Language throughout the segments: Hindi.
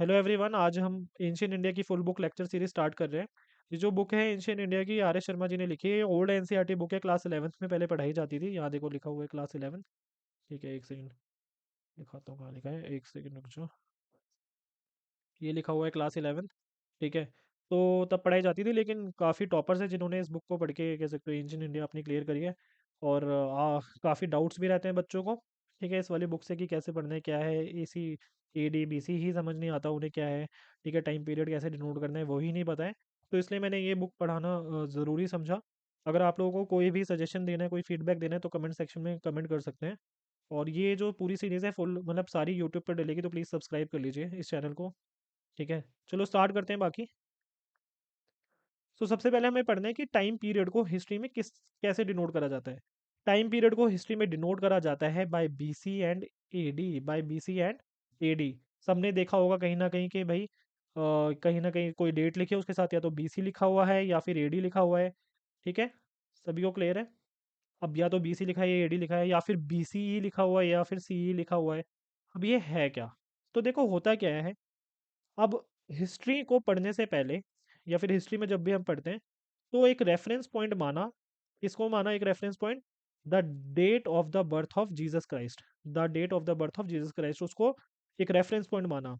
हेलो एवरीवन, आज हम एंशियंट इंडिया की full book lecture series start कर रहे हैं। ये जो बुक है एंशियंट इंडिया की, आर एस शर्मा जी ने लिखी है। ओल्ड एनसीईआरटी बुक है, क्लास 11th में पहले पढ़ाई जाती थी। यहाँ देखो लिखा हुआ है क्लास 11। ठीक है, एक सेकंड दिखाता हूँ कहाँ लिखा है, एक सेकंड रुक जाओ। ये लिखा हुआ है क्लास 11। ठीक है, तो तब पढ़ाई जाती थी, लेकिन काफ़ी टॉपर्स हैं जिन्होंने इस बुक को पढ़ के कह सकते हो एंशियंट इंडिया अपनी क्लियर करी है। और काफ़ी डाउट्स भी रहते हैं बच्चों को। ठीक है, इस वाली बुक से कि कैसे पढ़ना है, क्या है ए सी ए डी बी सी ही समझ नहीं आता उन्हें क्या है। ठीक है, टाइम पीरियड कैसे डिनोट करना है वही नहीं पता है। तो इसलिए मैंने ये बुक पढ़ाना ज़रूरी समझा। अगर आप लोगों को कोई भी सजेशन देना है, कोई फीडबैक देना है, तो कमेंट सेक्शन में कमेंट कर सकते हैं। और ये जो पूरी सीरीज़ है फुल मतलब सारी यूट्यूब पर डलेगी, तो प्लीज़ सब्सक्राइब कर लीजिए इस चैनल को। ठीक है, चलो स्टार्ट करते हैं बाकी। तो सबसे पहले हमें पढ़ना है कि टाइम पीरियड को हिस्ट्री में किस कैसे डिनोट करा जाता है। टाइम पीरियड को हिस्ट्री में डिनोट करा जाता है by BC and AD, by BC and AD. सबने देखा होगा कहीं ना कहीं कि भाई कहीं ना कहीं कोई डेट लिखी है उसके साथ या तो बीसी लिखा हुआ है या फिर एडी लिखा हुआ है। ठीक है, सभी को क्लियर है। अब या तो बीसी लिखा है या एडी लिखा है या फिर बीसीई लिखा हुआ है या फिर सीई लिखा हुआ है। अब ये है क्या? तो देखो होता क्या है। अब हिस्ट्री को पढ़ने से पहले या फिर हिस्ट्री में जब भी हम पढ़ते हैं, तो एक रेफरेंस पॉइंट माना। इसको माना एक reference point, the date of the birth of Jesus Christ. The date of the birth of Jesus Christ, उसको एक रेफरेंस पॉइंट माना।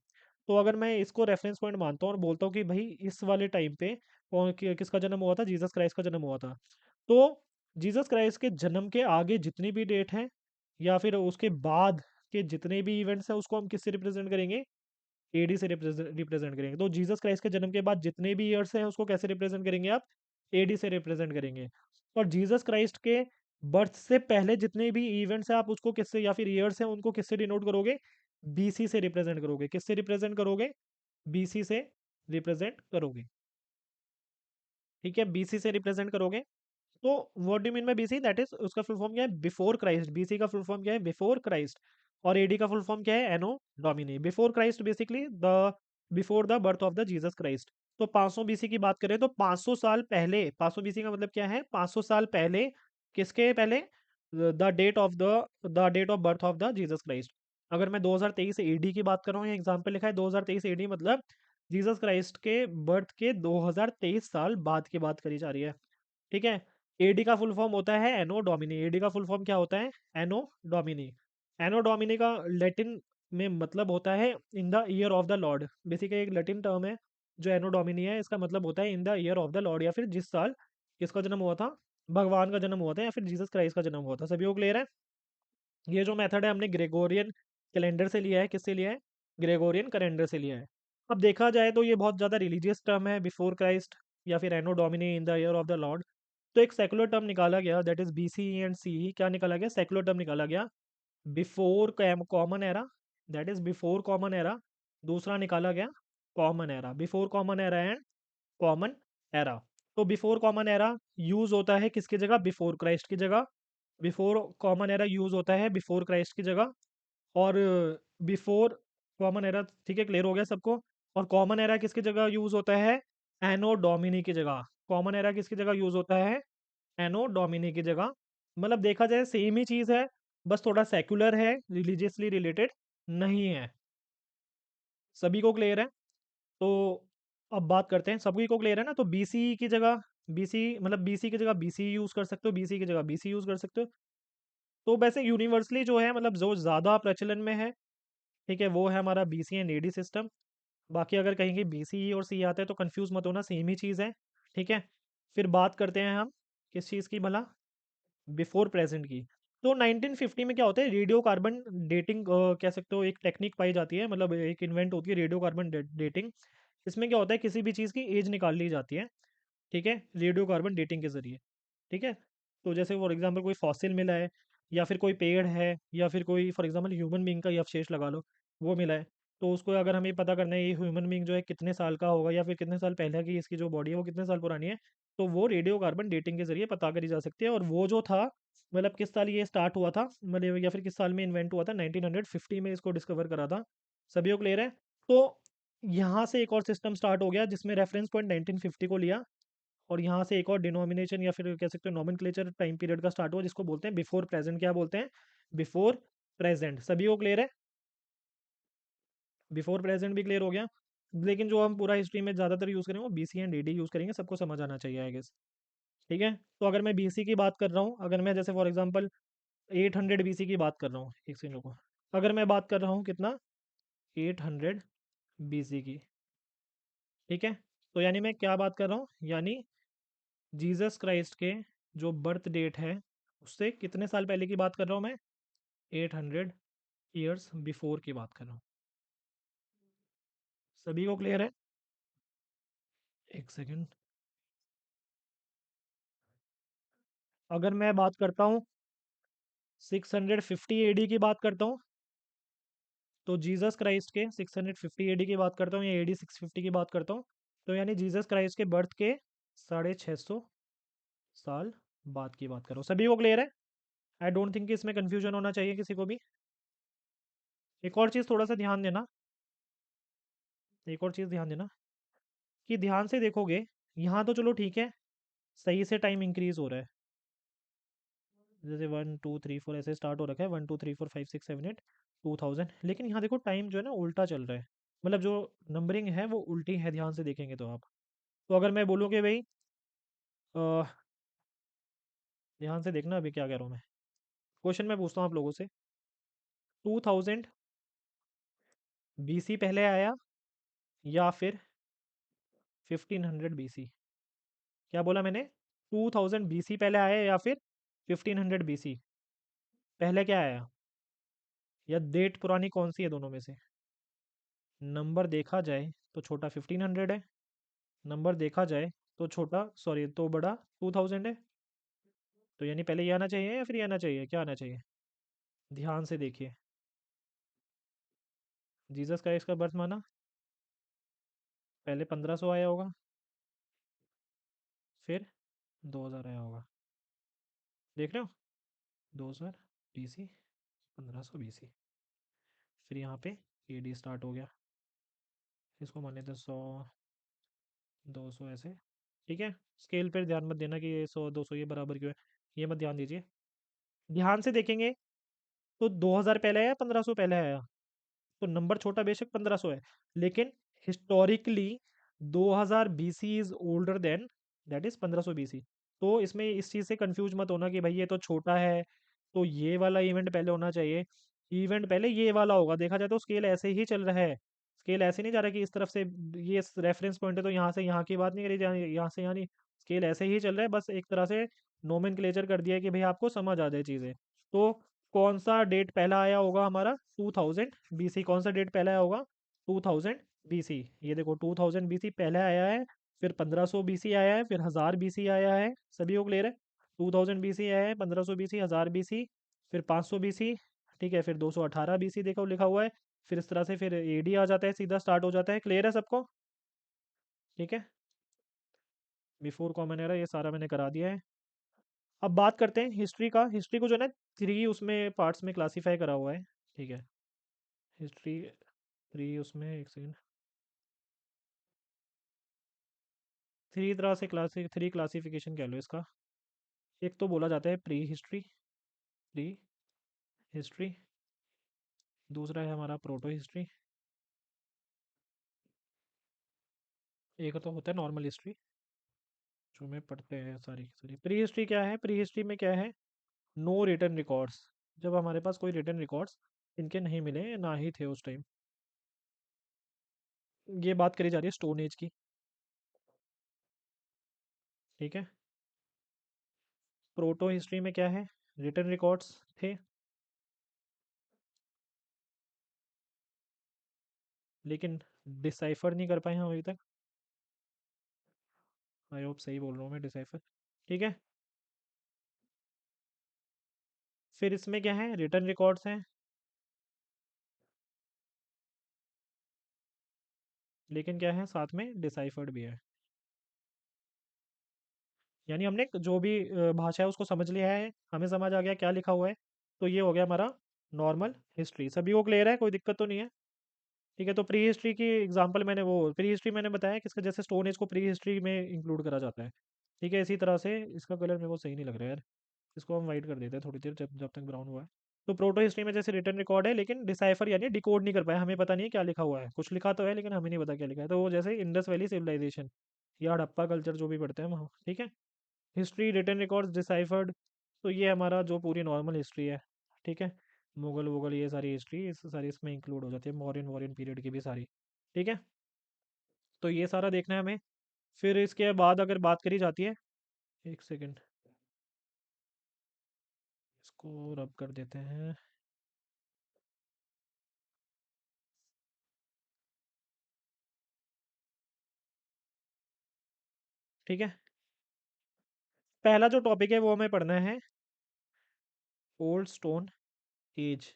तो अगर मैं इसको रेफरेंस पॉइंट मानता हूँ और बोलता हूँ कि भाई इस वाले टाइम पे किसका जन्म हुआ था, जीसस क्राइस्ट का जन्म हुआ था। तो जीसस क्राइस्ट के जन्म के आगे जितनी भी डेट हैं या फिर उसके बाद के जितने भी इवेंट्स हैं, उसको हम किससे रिप्रेजेंट करेंगे? एडी से रिप्रेजेंट करेंगे। तो जीसस क्राइस्ट के जन्म के बाद जितने भी ईयर्स हैं उसको कैसे रिप्रेजेंट करेंगे आप? एडी से रिप्रेजेंट करेंगे। और जीसस क्राइस्ट के बर्थ से पहले जितने भी इवेंट्स हैं आप उसको किससे, या फिर ईयर्स हैं उनको किससे डिनोट करोगे? बीसी से रिप्रेजेंट करोगे। किससे रिप्रेजेंट करोगे? बीसी से रिप्रेजेंट करोगे। ठीक है, बीसी से रिप्रेजेंट करोगे। तो what do mean by BC? That is उसका फुल फॉर्म क्या है? Before Christ. बीसी का फुल फॉर्म क्या है? Before Christ. और एडी का फुल फॉर्म क्या है? Anno Domini. Before Christ basically the before the birth of the Jesus Christ. तो 500 बीसी की बात करें तो 500 साल पहले, 500 बीसी का मतलब क्या है? 500 साल पहले। किसके पहले? The date of birth of the Jesus Christ. अगर मैं 2023 एडी की बात कर रहा हूँ, एग्जाम्पल लिखा है 2023 एडी, मतलब जीसस क्राइस्ट के बर्थ के 2023 साल बाद की बात करी जा रही है। ठीक है, एडी का फुल फॉर्म होता है एनो डोमिनी। एडी का फुल फॉर्म क्या होता है? Anno Duminy. एनो डोमिनी का लैटिन में मतलब होता है इन the year of the Lord. Basically एक लैटिन टर्म है जो एनो डोमिनी है, इसका मतलब होता है इन the year of the Lord, या फिर जिस साल किसका जन्म हुआ था? भगवान का जन्म हुआ था या फिर जीसस क्राइस्ट का जन्म हुआ था। सभी को क्लियर है? ये जो मेथड है हमने ग्रेगोरियन कैलेंडर से लिया है। किससे लिया है? ग्रेगोरियन कैलेंडर से लिया है। अब देखा जाए तो ये बहुत ज़्यादा रिलीजियस टर्म है, बिफोर क्राइस्ट या फिर anno Domini in the year of the Lord. तो एक सेकुलर टर्म निकाला गया, that is B C and C. क्या निकाला गया? सेकुलर टर्म निकाला गया, before common era, that is before common era. दूसरा निकाला गया common era, before common era and common era. तो बिफोर कॉमन एरा यूज होता है किसकी जगह? बिफोर क्राइस्ट की जगह। बिफोर कॉमन एरा यूज होता है बिफोर क्राइस्ट की जगह। और बिफोर कॉमन एरा, ठीक है, क्लियर हो गया सबको? और कॉमन एरा किसकी जगह यूज होता है? एनो डोमिनी की जगह। कॉमन एरा किसकी जगह यूज होता है? एनो डोमिनी की जगह। मतलब देखा जाए सेम ही चीज है, बस थोड़ा सेक्युलर है, रिलीजियसली रिलेटेड नहीं है। सभी को क्लियर है? तो अब बात करते हैं, सभी को क्लियर है ना? तो बीसी की जगह बीसी, मतलब बीसी की जगह बीसी यूज कर सकते हो, बीसी की जगह बीसी यूज कर सकते हो। तो वैसे यूनिवर्सली जो है, मतलब जो ज़्यादा प्रचलन में है, ठीक है, वो है हमारा बीसी एंड एडी सिस्टम। बाकी अगर कहीं बीसी और सी आता है तो कंफ्यूज मत होना, सेम ही चीज़ है। ठीक है, फिर बात करते हैं हम किस चीज़ की भला? बिफोर प्रेजेंट की। तो 1950 में क्या होता है? रेडियो कार्बन डेटिंग कह सकते हो, एक टेक्निक पाई जाती है, मतलब एक इन्वेंट होती है रेडियो कार्बन डेटिंग। इसमें क्या होता है? किसी भी चीज़ की एज निकाल ली जाती है। ठीक है, रेडियो कार्बन डेटिंग के जरिए। ठीक है, तो जैसे फॉर एग्जांपल कोई फॉसिल मिला है, या फिर कोई पेड़ है, या फिर कोई फॉर एग्जांपल ह्यूमन बीइंग का ही अवशेष लगा लो, वो मिला है। तो उसको अगर हमें पता करना है ये ह्यूमन बीइंग जो है कितने साल का होगा, या फिर कितने साल पहले की इसकी जो बॉडी है वो कितने साल पुरानी है, तो वो रेडियो कार्बन डेटिंग के जरिए पता करी जा सकती है। और वो जो था, मतलब किस साल ये स्टार्ट हुआ था, मतलब या फिर किस साल में इन्वेंट हुआ था? 1950 में इसको डिस्कवर करा था। सभी को क्लियर है? तो यहाँ से एक और सिस्टम स्टार्ट हो गया जिसमें रेफरेंस पॉइंट 1950 को लिया, और यहाँ से एक और डिनोमिनेशन या फिर कह सकते हो नॉमेनक्लेचर टाइम पीरियड का स्टार्ट हुआ, जिसको बोलते हैं बिफोर प्रेजेंट। क्या बोलते हैं? Before present. सभी को क्लियर है? बिफोर प्रेजेंट भी क्लियर हो गया। लेकिन जो हम पूरा हिस्ट्री में ज़्यादातर यूज़ करेंगे वो बीसी एंड एडी यूज़ करेंगे, सबको समझ आना चाहिए आई गेस। ठीक है, तो अगर मैं बीसी की बात कर रहा हूँ, अगर मैं जैसे फॉर एग्जांपल 800 बीसी की बात कर रहा हूँ, एक सेकंड रुको, अगर मैं बात कर रहा हूँ कितना, 800 बीसी की, ठीक है, तो यानी मैं क्या बात कर रहा हूँ, यानी जीसस क्राइस्ट के जो बर्थ डेट है उससे कितने साल पहले की बात कर रहा हूँ मैं, 800 ईयर्स बिफोर की बात कर रहा हूँ। सभी को क्लियर है? एक सेकंड। अगर मैं बात करता हूँ 650 एडी की बात करता हूँ, तो जीसस क्राइस्ट के 650 एडी की बात करता हूँ या एडी 650 की बात करता हूँ, तो यानी जीसस क्राइस्ट के बर्थ के 650 साल बाद की बात करो। सभी को क्लियर है? आई डोंट थिंक कि इसमें कंफ्यूजन होना चाहिए किसी को भी। एक और चीज़ थोड़ा सा ध्यान देना, एक और चीज़ ध्यान देना कि ध्यान से देखोगे, यहाँ तो चलो ठीक है, सही से टाइम इंक्रीज हो रहा है, जैसे 1 2 3 4 ऐसे स्टार्ट हो रखा है, 1 2 3 4 5 6 7 8 2000, लेकिन यहाँ देखो टाइम जो है ना उल्टा चल रहा है, मतलब जो नंबरिंग है वो उल्टी है, ध्यान से देखेंगे तो आप। तो अगर मैं बोलूँ कि भाई अ, ध्यान से देखना अभी क्या कह रहा हूँ मैं, क्वेश्चन मैं पूछता हूँ आप लोगों से, 2000 बीसी पहले आया या फिर 1500 बीसी? क्या बोला मैंने? 2000 बीसी पहले आया या फिर 1500 बीसी? पहले क्या आया, या डेट पुरानी कौन सी है दोनों में से? नंबर देखा जाए तो छोटा 1500 है, नंबर देखा जाए तो छोटा, सॉरी तो बड़ा 2000 है। तो यानी पहले ये आना चाहिए या फिर ये आना चाहिए, क्या आना चाहिए? ध्यान से देखिए, जीसस क्राइस्ट का बर्थ माना, पहले 1500 आया होगा, फिर 2000 आया होगा, देख रहे हो, 2000 बीसी, 1500 बीसी, फिर यहाँ पे एडी स्टार्ट हो गया, इसको माने थे 100 200 ऐसे, ठीक है। स्केल पर ध्यान मत देना कि ये 100 200 ये बराबर क्यों है, ये मत ध्यान दीजिए। ध्यान से देखेंगे तो 2000 पहले आया, 1500 पहले आया, तो नंबर छोटा बेशक 1500 है, लेकिन historically 2000 BC is older than that is 1500 BC. तो इसमें इस चीज़ से कंफ्यूज मत होना कि भाई ये तो छोटा है तो ये वाला इवेंट पहले होना चाहिए, इवेंट पहले ये वाला होगा। देखा जाए तो स्केल ऐसे ही चल रहा है, स्केल ऐसे नहीं जा रहा कि इस तरफ से, ये रेफरेंस पॉइंट है तो यहाँ से यहाँ की बात नहीं करी जा रही, यहाँ से यहाँ नहीं, स्केल ऐसे ही चल रहा है, बस एक तरह से नोमेनक्लेचर कर दिया है कि भाई आपको समझ आ जाए चीज़ें। तो कौन सा डेट पहला आया होगा हमारा, 2000 बीसी, कौन सा डेट पहला आया होगा, 2000 बीसी। ये देखो 2000 बीसी पहले आया है, फिर 1500 बीसी आया है, फिर 1000 बीसी आया है। सभी को क्लियर है? 2000 बीसी आया है, 1500 बीसी, 1000 बीसी, फिर 500 बीसी, ठीक है, फिर 218 बीसी देखो लिखा हुआ है, फिर इस तरह से फिर एडी आ जाता है, सीधा स्टार्ट हो जाता है। क्लियर है सबको? ठीक है, बिफोर कॉमन एरा ये सारा मैंने करा दिया है। अब बात करते हैं हिस्ट्री का। हिस्ट्री को जो है ना 3 उसमें पार्ट्स में क्लासीफाई करा हुआ है, ठीक है। हिस्ट्री 3 उसमें, एक सेकेंड, 3 तरह से 3 क्लासिफिकेशन कह लो इसका। एक तो बोला जाता है प्री हिस्ट्री, प्री हिस्ट्री, दूसरा है हमारा प्रोटो हिस्ट्री, एक तो होता है नॉर्मल हिस्ट्री जो में पढ़ते हैं सारी की सारी। प्री हिस्ट्री क्या है? प्री हिस्ट्री में क्या है, नो रिटर्न रिकॉर्ड्स, जब हमारे पास कोई रिटर्न रिकॉर्ड्स इनके नहीं मिले, ना ही थे उस टाइम। ये बात करी जा रही है स्टोन एज की, ठीक है। प्रोटो हिस्ट्री में क्या है, रिटर्न रिकॉर्ड्स थे, लेकिन डिसाइफर नहीं कर पाए हम अभी तक। आई होप सही बोल रहा हूँ मैं, डिसाइफर, ठीक है। फिर इसमें क्या है, रिटर्न रिकॉर्ड्स हैं, लेकिन क्या है साथ में डिसाइफर्ड भी है, यानी हमने जो भी भाषा है उसको समझ लिया है, हमें समझ आ गया क्या लिखा हुआ है। तो ये हो गया हमारा नॉर्मल हिस्ट्री। सभी को क्लियर है? कोई दिक्कत तो नहीं है? ठीक है, तो प्री हिस्ट्री की एग्जांपल मैंने, वो प्री हिस्ट्री मैंने बताया किसका, जैसे स्टोन एज को प्री हिस्ट्री में इंक्लूड करा जाता है, ठीक है। इसी तरह से इसका कलर मेरे को सही नहीं लग रहा है यार, इसको हम वाइट कर देते हैं थोड़ी देर, जब जब तक ब्राउन हुआ है। तो प्रोटो हिस्ट्री में जैसे रिटर्न रिकॉर्ड है, लेकिन डिसाइफर यानी डिकोड नहीं कर पाया, हमें पता नहीं है क्या लिखा हुआ है, कुछ लिखा तो है लेकिन हमें नहीं पता क्या लिखा है। तो वो जैसे इंडस वैली सिविलाइजेशन या हड़प्पा कल्चर जो भी पढ़ते हैं हम, ठीक है। हिस्ट्री रिटर्न रिकॉर्ड्स डिसाइफर्ड, तो ये हमारा जो पूरी नॉर्मल हिस्ट्री है, ठीक है। मुगल वुगल ये सारी हिस्ट्री इस सारी इसमें इंक्लूड हो जाती है, मौर्यन वॉरियन पीरियड की भी सारी, ठीक है। तो ये सारा देखना है हमें। फिर इसके बाद अगर बात करी जाती है, एक सेकेंड, इसको रब कर देते हैं, ठीक है। पहला जो टॉपिक है वो हमें पढ़ना है ओल्ड स्टोन एज।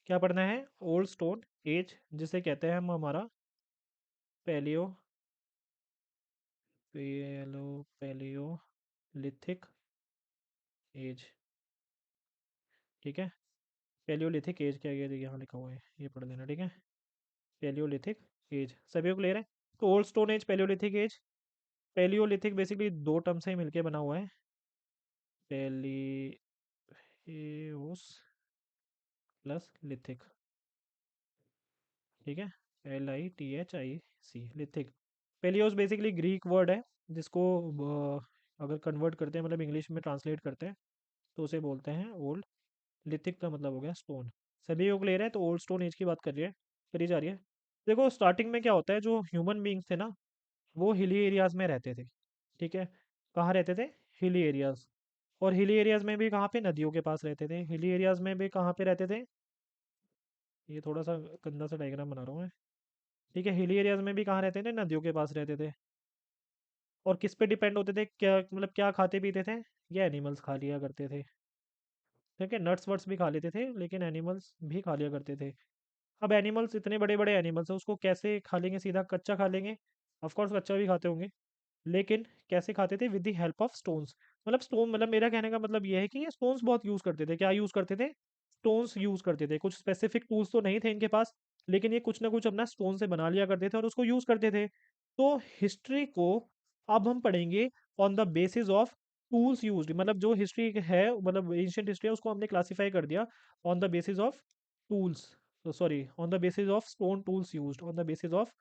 क्या पढ़ना है? ओल्ड स्टोन एज, जिसे कहते हैं हम हमारा पैलियो पैलियोलिथिक एज, ठीक है। पैलियोलिथिक एज क्या है, ये यहाँ लिखा हुआ है, ये पढ़ लेना, ठीक है। पैलियोलिथिक एज सभी को क्लियर है? तो old stone age, Paleolithic age. Paleolithic basically दो टर्म से ही मिलके बना हुआ है, पैलियोस प्लस लिथिक, ठीक है। LITHIC lithic. पेलियोस basically Greek word है, जिसको अगर कन्वर्ट करते हैं, मतलब इंग्लिश में ट्रांसलेट करते हैं, तो उसे बोलते हैं ओल्ड। लिथिक का मतलब हो गया स्टोन। सभी को क्लियर है? तो ओल्ड स्टोन एज की बात करी जा रही है। देखो स्टार्टिंग में क्या होता है, जो ह्यूमन बींग्स थे ना, वो हिली एरियाज में रहते थे, ठीक है। कहाँ रहते थे? Hilly areas. और हिली एरियाज में भी कहाँ पे? नदियों के पास रहते थे। हिली एरियाज में भी कहाँ पे रहते थे? ये थोड़ा सा गंदा सा डायग्राम बना रहा हूँ मैं, ठीक है। हिली एरियाज में भी कहाँ रहते थे? नदियों के पास रहते थे। और किस पे डिपेंड होते थे, क्या मतलब क्या खाते पीते थे? ये एनिमल्स खा लिया करते थे, ठीक है। नट्स वट्स भी खा लेते थे, लेकिन एनिमल्स भी खा लिया करते थे। अब एनिमल्स इतने बड़े बड़े एनिमल्स हैं, उसको कैसे खा लेंगे? सीधा कच्चा खा लेंगे? ऑफकोर्स कच्चा भी खाते होंगे, लेकिन कैसे खाते थे? With the help of stones. मतलब स्टोन, मतलब मेरा कहने का मतलब ये है कि ये स्टोन्स बहुत यूज करते थे। क्या यूज करते थे? स्टोन्स यूज करते थे। कुछ स्पेसिफिक टूल्स तो नहीं थे इनके पास, लेकिन ये कुछ ना कुछ अपना स्टोन से बना लिया करते थे और उसको यूज करते थे। तो हिस्ट्री को अब हम पढ़ेंगे on the basis of tools used. मतलब जो हिस्ट्री है, मतलब एंशियंट हिस्ट्री है, उसको हमने क्लासिफाई कर दिया on the basis of tools, sorry, on the basis of stone tools used, on the basis of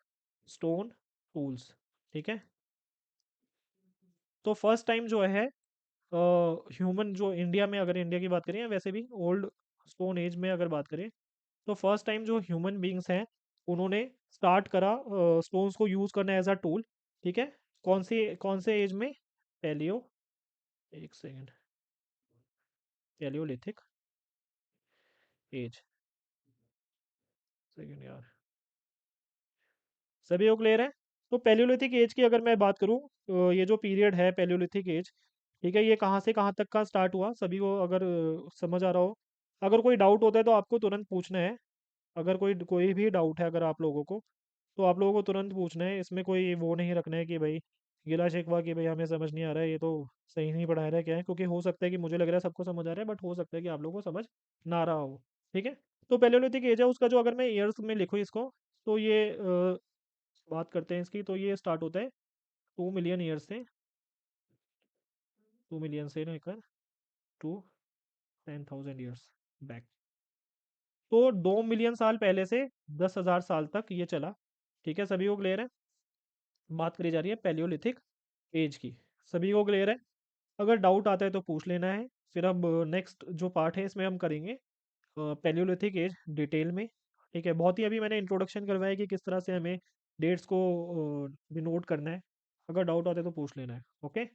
stone tools, ठीक है। तो फर्स्ट टाइम जो है ह्यूमन, जो इंडिया में, अगर इंडिया की बात करें या वैसे भी ओल्ड स्टोन एज में अगर बात करें, तो फर्स्ट टाइम जो ह्यूमन बींग्स हैं, उन्होंने स्टार्ट करा स्टोन्स को यूज करना एज अ टूल, ठीक है। कौन से एज में? पैलियो, एक सेकेंड, पैलियोलिथिक एज, सेकेंड यार, सभी को क्लियर है? तो पैलियोलिथिक एज की अगर मैं बात करूं, तो ये जो पीरियड है पैलियोलिथिक एज, ठीक है, ये कहाँ से कहाँ तक का स्टार्ट हुआ, सभी को अगर समझ आ रहा हो। अगर कोई डाउट होता है तो आपको तुरंत पूछना है। अगर कोई कोई भी डाउट है अगर आप लोगों को, तो आप लोगों को तुरंत पूछना है। इसमें कोई वो नहीं रखना है कि भाई गिला शिकवा कि भाई हमें समझ नहीं आ रहा है, ये तो सही नहीं पढ़ा रहा है, क्या है। क्योंकि हो सकता है कि मुझे लग रहा है सबको समझ आ रहा है, बट हो सकता है कि आप लोगों को समझ ना रहा हो, ठीक है। तो पैलियोलिथिक एज है, उसका जो अगर मैं ईयर्स में लिखूँ इसको, तो ये बात करते हैं इसकी, तो ये स्टार्ट होता है 2 मिलियन ईयर्स से, 2 मिलियन से लेकर टू 10,000 ईयर्स बैक। तो 2 मिलियन साल पहले से 10,000 साल तक ये चला, ठीक है। सभी को क्लियर है? बात करी जा रही है पैलियोलिथिक एज की, सभी को क्लियर है? अगर डाउट आता है तो पूछ लेना है। फिर अब नेक्स्ट जो पार्ट है इसमें हम करेंगे पैलियोलिथिक एज डिटेल में, ठीक है। बहुत ही अभी मैंने इंट्रोडक्शन करवाया है कि किस तरह से हमें डेट्स को डिनोट करना है। अगर डाउट आता है तो पूछ लेना है, ओके।